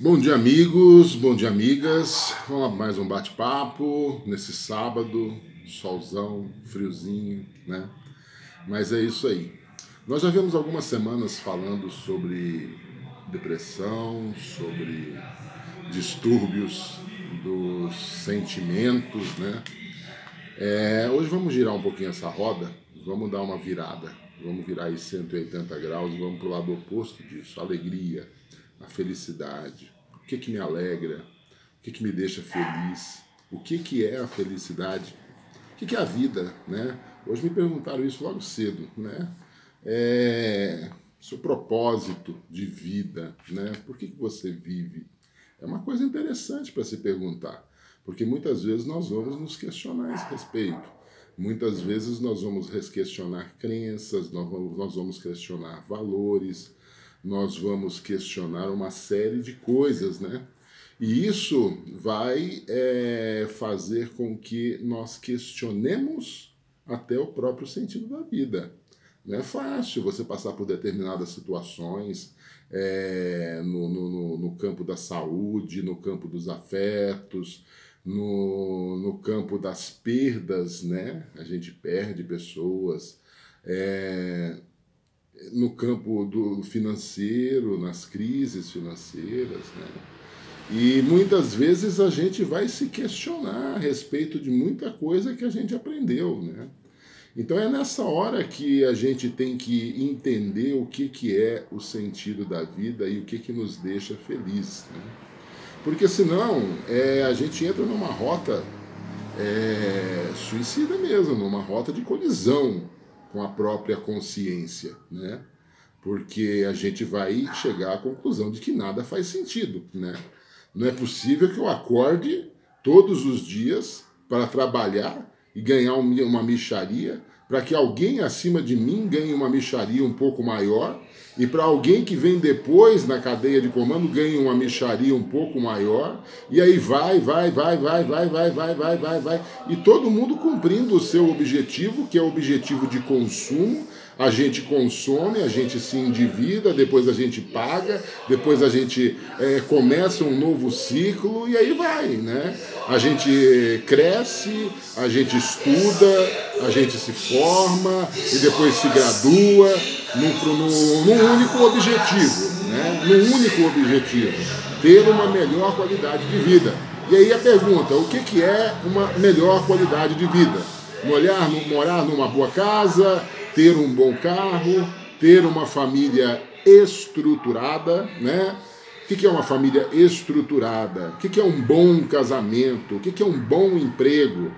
Bom dia, amigos, bom dia, amigas. Vamos lá para mais um bate-papo nesse sábado, solzão, friozinho, né? Mas é isso aí. Nós já vimos algumas semanas falando sobre depressão, sobre distúrbios dos sentimentos, né? Hoje vamos girar um pouquinho essa roda, vamos dar uma virada, vamos virar aí 180 graus e vamos para o lado oposto disso, a alegria, a felicidade. O que me alegra? O que me deixa feliz? O que é a felicidade? O que é a vida, né? Hoje me perguntaram isso logo cedo, né? Seu propósito de vida, né? Por que você vive? É uma coisa interessante para se perguntar, porque muitas vezes nós vamos nos questionar a esse respeito. Muitas vezes nós vamos questionar crenças, nós vamos questionar valores, nós vamos questionar uma série de coisas, né? E isso vai fazer com que nós questionemos até o próprio sentido da vida. Não é fácil você passar por determinadas situações no campo da saúde, no campo dos afetos, no campo das perdas, né? A gente perde pessoas, no campo do financeiro, nas crises financeiras, né? E muitas vezes a gente vai se questionar a respeito de muita coisa que a gente aprendeu, né? Então é nessa hora que a gente tem que entender o que é o sentido da vida e o que nos deixa feliz, né? Porque senão a gente entra numa rota suicida mesmo, numa rota de colisão com a própria consciência, né? Porque a gente vai chegar à conclusão de que nada faz sentido, né? Não é possível que eu acorde todos os dias para trabalhar e ganhar uma mixaria, para que alguém acima de mim ganhe uma mixaria um pouco maior, e para alguém que vem depois na cadeia de comando ganhe uma mixaria um pouco maior, e aí vai, e todo mundo cumprindo o seu objetivo, que é o objetivo de consumo. A gente consome, a gente se endivida, depois a gente paga, depois a gente começa um novo ciclo e aí vai, né? A gente cresce, a gente estuda, a gente se forma e depois se gradua num único objetivo, né? Num único objetivo, ter uma melhor qualidade de vida. E aí a pergunta, o que é uma melhor qualidade de vida? Morar numa boa casa, ter um bom carro, ter uma família estruturada, né? O que é uma família estruturada? O que é um bom casamento? O que é um bom emprego?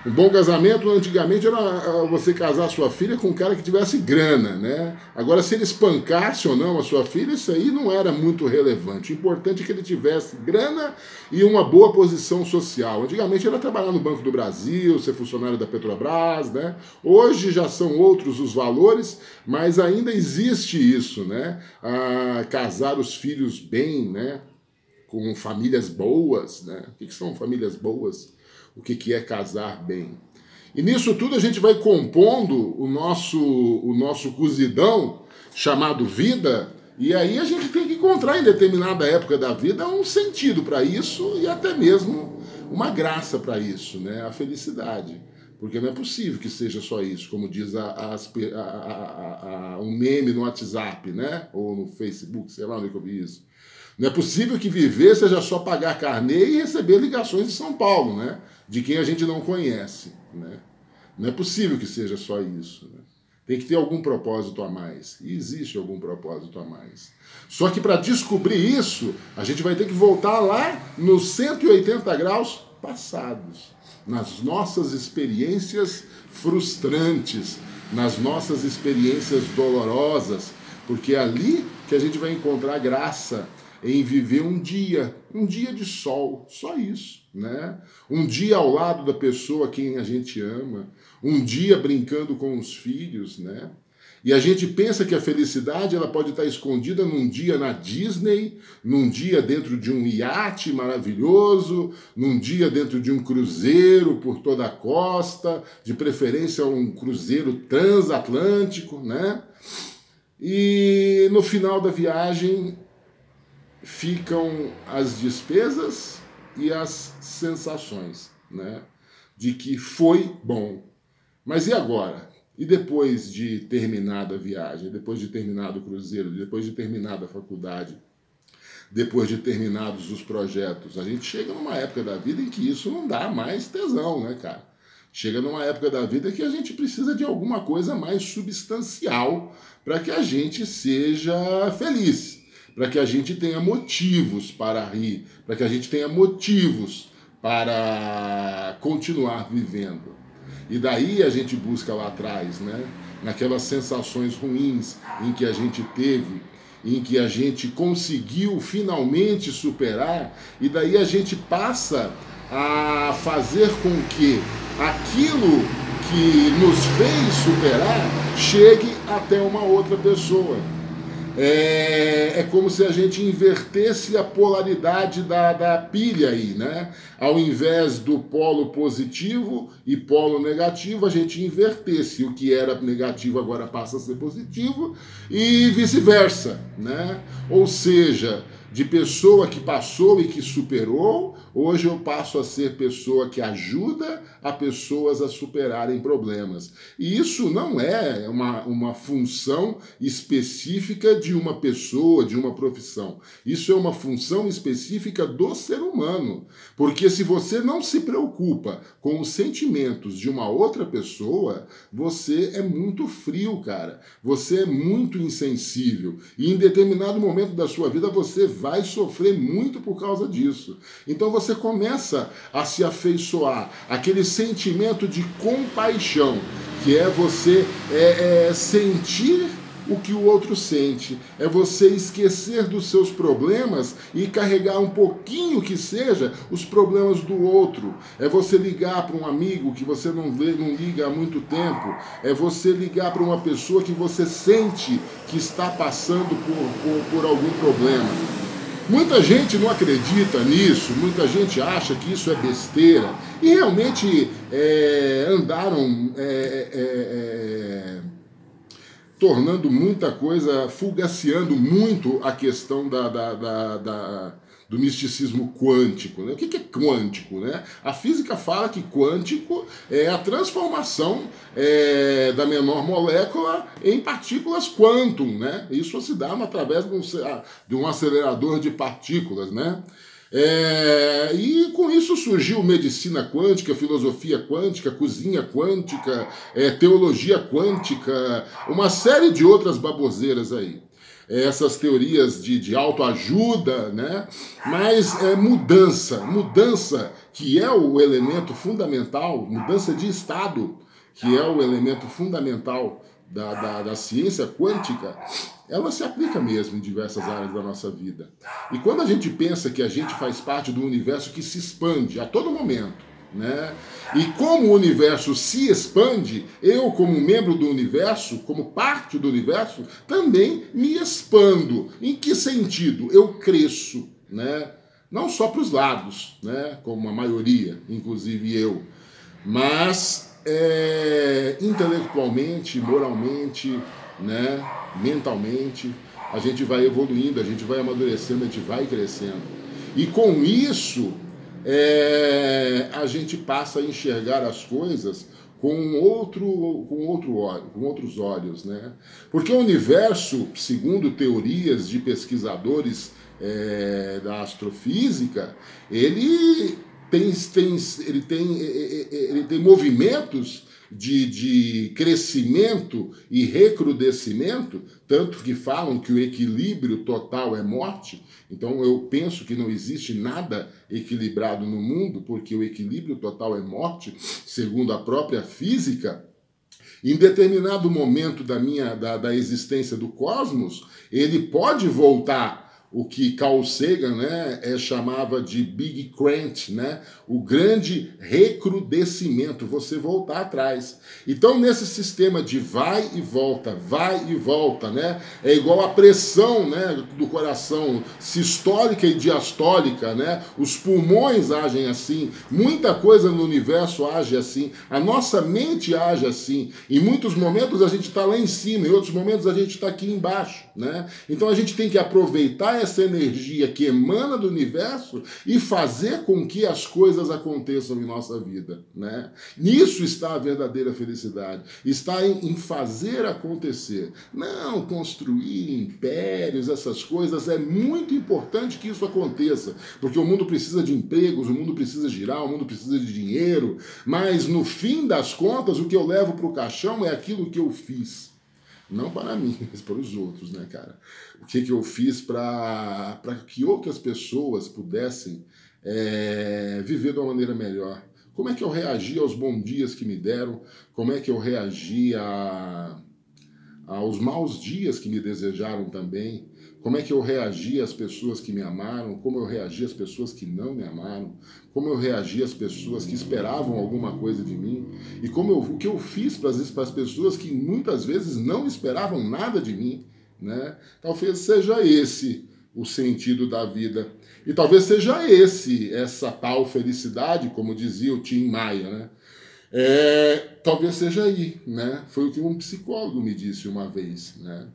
Um bom casamento, antigamente, era você casar a sua filha com um cara que tivesse grana, né? Agora, se ele espancasse ou não a sua filha, isso aí não era muito relevante. O importante é que ele tivesse grana e uma boa posição social. Antigamente era trabalhar no Banco do Brasil, ser funcionário da Petrobras, né? Hoje já são outros os valores, mas ainda existe isso, né? Casar os filhos bem, né? Com famílias boas, né? O que são famílias boas? O que é casar bem? E nisso tudo a gente vai compondo o nosso cozidão chamado vida, e aí a gente tem que encontrar em determinada época da vida um sentido para isso e até mesmo uma graça para isso, né? A felicidade. Porque não é possível que seja só isso, como diz um meme no WhatsApp, né? Ou no Facebook, sei lá onde eu vi isso. Não é possível que viver seja só pagar carnê e receber ligações de São Paulo, né? De quem a gente não conhece, né? Não é possível que seja só isso, né? Tem que ter algum propósito a mais. E existe algum propósito a mais. Só que para descobrir isso, a gente vai ter que voltar lá nos 180 graus passados, nas nossas experiências frustrantes, nas nossas experiências dolorosas, porque é ali que a gente vai encontrar graça em viver um dia de sol, só isso, né? Um dia ao lado da pessoa a quem a gente ama, um dia brincando com os filhos, né? E a gente pensa que a felicidade ela pode estar escondida num dia na Disney, num dia dentro de um iate maravilhoso, num dia dentro de um cruzeiro por toda a costa, de preferência um cruzeiro transatlântico, né? E no final da viagem ficam as despesas e as sensações, né? De que foi bom. Mas e agora? E depois de terminada a viagem, depois de terminado o cruzeiro, depois de terminada a faculdade, depois de terminados os projetos? A gente chega numa época da vida em que isso não dá mais tesão, né, cara? Chega numa época da vida que a gente precisa de alguma coisa mais substancial para que a gente seja feliz, para que a gente tenha motivos para rir, para que a gente tenha motivos para continuar vivendo. E daí a gente busca lá atrás, né? Naquelas sensações ruins em que a gente teve, em que a gente conseguiu finalmente superar, e daí a gente passa a fazer com que aquilo que nos fez superar chegue até uma outra pessoa. É como se a gente invertesse a polaridade da pilha aí, né? Ao invés do polo positivo e polo negativo, a gente invertesse. O que era negativo agora passa a ser positivo e vice-versa, né? Ou seja, de pessoa que passou e que superou, hoje eu passo a ser pessoa que ajuda a pessoas a superarem problemas. E isso não é uma função específica de uma pessoa, de uma profissão. Isso é uma função específica do ser humano. Porque se você não se preocupa com os sentimentos de uma outra pessoa, você é muito frio, cara. Você é muito insensível. E em determinado momento da sua vida você vai sofrer muito por causa disso. Então você começa a se afeiçoar aquele sentimento de compaixão, que é você sentir o que o outro sente, é você esquecer dos seus problemas e carregar um pouquinho que seja os problemas do outro, é você ligar para um amigo que você não liga há muito tempo, é você ligar para uma pessoa que você sente que está passando por algum problema. Muita gente não acredita nisso, muita gente acha que isso é besteira, e realmente andaram tornando muita coisa, fulgaciando muito a questão do misticismo quântico, né? O que é quântico, né? A física fala que quântico é a transformação da menor molécula em partículas quantum, né? Isso se dá através de um acelerador de partículas, né? E com isso surgiu medicina quântica, filosofia quântica, cozinha quântica, teologia quântica, uma série de outras baboseiras aí. Essas teorias de autoajuda, né? Mas mudança que é o elemento fundamental, mudança de estado, que é o elemento fundamental da ciência quântica, ela se aplica mesmo em diversas áreas da nossa vida. E quando a gente pensa que a gente faz parte do universo que se expande a todo momento, né? E como o universo se expande, eu, como membro do universo, como parte do universo, também me expando. Em que sentido? Eu cresço, né? Não só para os lados, né? Como a maioria, inclusive eu, mas intelectualmente, moralmente, né? Mentalmente, a gente vai evoluindo, a gente vai amadurecendo, a gente vai crescendo. E com isso, a gente passa a enxergar as coisas com outros olhos, né? Porque o universo, segundo teorias de pesquisadores da astrofísica, ele tem movimentos de crescimento e recrudescimento, tanto que falam que o equilíbrio total é morte. Então eu penso que não existe nada equilibrado no mundo, porque o equilíbrio total é morte, segundo a própria física. Em determinado momento da existência do cosmos, ele pode voltar. O que Carl Sagan, né, chamava de Big Crunch, né, o grande recrudescimento, você voltar atrás. Então, nesse sistema de vai e volta, né, é igual a pressão, né, do coração sistólica e diastólica, né, os pulmões agem assim, muita coisa no universo age assim, a nossa mente age assim. Em muitos momentos a gente está lá em cima, em outros momentos a gente está aqui embaixo, né? Então a gente tem que aproveitar essa energia que emana do universo e fazer com que as coisas aconteçam em nossa vida, né? Nisso está a verdadeira felicidade, está em fazer acontecer. Não construir impérios, essas coisas, é muito importante que isso aconteça, porque o mundo precisa de empregos, o mundo precisa girar, o mundo precisa de dinheiro, mas no fim das contas, o que eu levo para o caixão é aquilo que eu fiz. Não para mim, mas para os outros, né, cara? O que eu fiz para que outras pessoas pudessem viver de uma maneira melhor? Como é que eu reagi aos bons dias que me deram? Como é que eu reagi aos maus dias que me desejaram também? Como é que eu reagi às pessoas que me amaram? Como eu reagi às pessoas que não me amaram? Como eu reagi às pessoas que esperavam alguma coisa de mim? E o que eu fiz para as pessoas que muitas vezes não esperavam nada de mim, né? Talvez seja esse o sentido da vida. E talvez seja essa tal felicidade, como dizia o Tim Maia, né? Talvez seja aí, né? Foi o que um psicólogo me disse uma vez, né?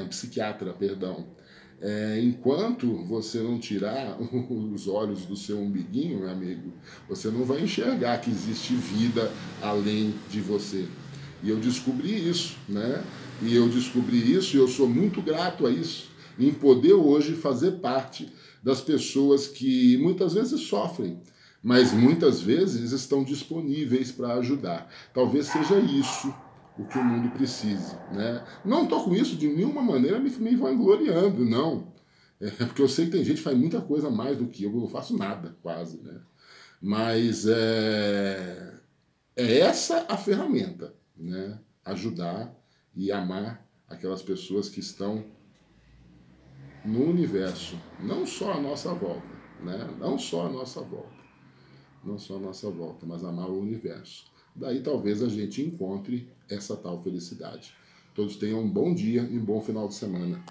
Um psiquiatra, perdão. Enquanto você não tirar os olhos do seu umbiguinho, meu amigo, você não vai enxergar que existe vida além de você. E eu descobri isso, né? E eu sou muito grato a isso, em poder hoje fazer parte das pessoas que muitas vezes sofrem, mas muitas vezes estão disponíveis para ajudar. Talvez seja isso o que o mundo precise, né? Não estou com isso de nenhuma maneira me vangloriando, não. Porque eu sei que tem gente que faz muita coisa mais do que eu não faço nada, quase, né? Mas é essa a ferramenta, né? Ajudar e amar aquelas pessoas que estão no universo, não só à nossa volta, né? Não só à nossa volta. Não só a nossa volta, mas amar o universo. Daí talvez a gente encontre essa tal felicidade. Todos tenham um bom dia e um bom final de semana.